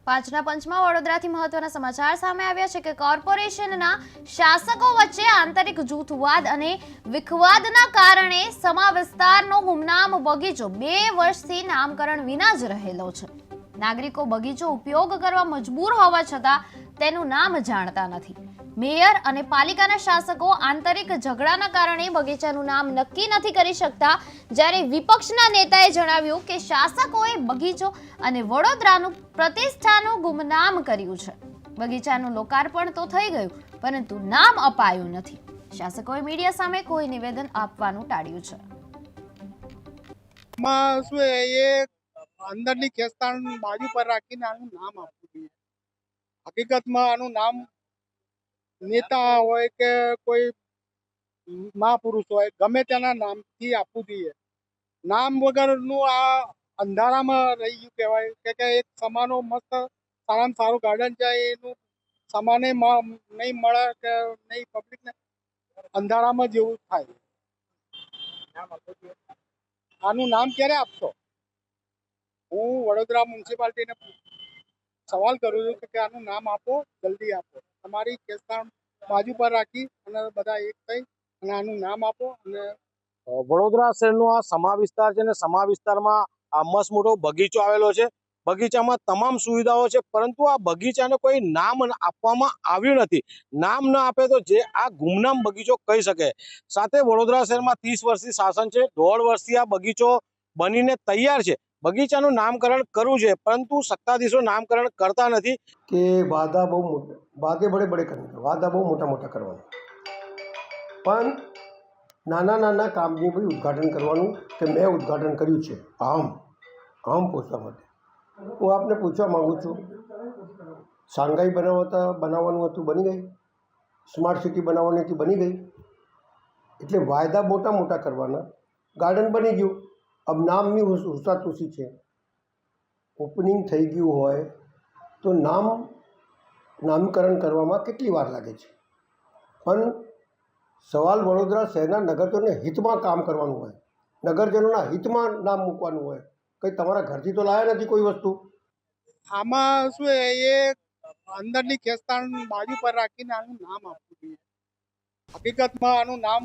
પાંચના પંચમાં વડોદરાથી મહત્વના સમાચાર સામે આવ્યા છે કે કોર્પોરેશનના શાસકો વચ્ચે આંતરિક જૂથવાદ અને વિખવાદના કારણે સમા વિસ્તારનો ગુમનામ બગીચો 2 વર્ષથી નામકરણ વિના જ રહેલો છે। નાગરિકો બગીચો ઉપયોગ કરવા મજબૂર હોવા છતાં તેનું નામ જાણતા નથી। મેયર અને પાલિકાના શાસકો આંતરિક ઝઘડાના કારણે બગીચાનું નામ નક્કી નથી કરી શકતા, જ્યારે વિપક્ષના નેતાએ જણાવ્યું કે શાસકોએ બગીચો અને વડોદરાનું પ્રતિષ્ઠાનું ગુમનામ કર્યું છે। બગીચાનું લોકાર્પણ તો થઈ ગયું, પરંતુ નામ અપાયું નથી। શાસકોએ મીડિયા સામે કોઈ નિવેદન આપવાનું ટાળ્યું છે। અંદરની ખેંચતાણ બાજુ પર રાખીને આનું નામ આપવું જોઈએ। હકીકતમાં આનું નામ નેતા હોય કે કોઈ મહાપુરુષ હોય, ગમે તેના નામથી આપવું જોઈએ। નામ વગરનું આ અંધારામાં રહી ગયું કહેવાય કે એક સમાનો મસ્ત સારામાં સારું ગાર્ડન જાય એનું સમાને નહીં મળે કે નહીં, પબ્લિકને અંધારામાં જેવું થાય। આનું નામ ક્યારે આપશો? હું વડોદરા મ્યુનિસિપાલિટીને સવાલ કરું છું કે આનું નામ આપો, જલ્દી આપો। તમારી ખેંચતાણ બાજુ પર રાખી અને બધા એક થઈ અને આનું નામ આપો। અને વડોદરા શહેરનો આ સમા વિસ્તાર છે ને સમા વિસ્તારમાં આ મસ્ત મોટો બગીચો આવેલો છે। બગીચામાં તમામ સુવિધાઓ છે, પરંતુ આ બગીચાને કોઈ નામ આપવામાં આવ્યું નથી। નામ ન આપે તો જે આ ગુમનામ બગીચો કહી શકે। સાથે વડોદરા શહેરમાં 30 વર્ષથી શાસન છે, 1.5 વર્ષથી આ બગીચો બનીને તૈયાર છે। બગીચાનું નામકરણ કરવું છે, પરંતુ સત્તાધીશો નામકરણ કરતા નથી। કે વાદા બહુ બડે કરવાના, વાદા બહુ મોટા કરવાના, પણ નાના કામની બી ઉદ્ઘાટન કરવાનું કે મેં ઉદ્ઘાટન કર્યું છે આમ પૂછવા માટે હું આપને પૂછવા માગું છું, શાંઘાઈ બનાવવાનું હતું, બની ગઈ? સ્માર્ટ સિટી બનાવવાની હતી, બની ગઈ? એટલે વાયદા મોટા કરવાના, ગાર્ડન બની ગયું, अब નામની હુસાતુસી છે। ઓપનિંગ થઈ ગયું હોય તો નામકરણ કરવામાં કેટલી વાર લાગે છે? પણ સવાલ વડોદરા શહેરના નગરજનોને હિતમાં કામ કરવાનું હોય, નગરજનોના હિતમાં નામ મૂકવાનું હોય। કંઈ તમારા ઘરથી તો લાયા નથી કોઈ વસ્તુ। આમાં શું એ અંદરની ખેંચતાણ બાજુ પર રાખીને આનું નામ આપવું જોઈએ। હકીકતમાં આનું નામ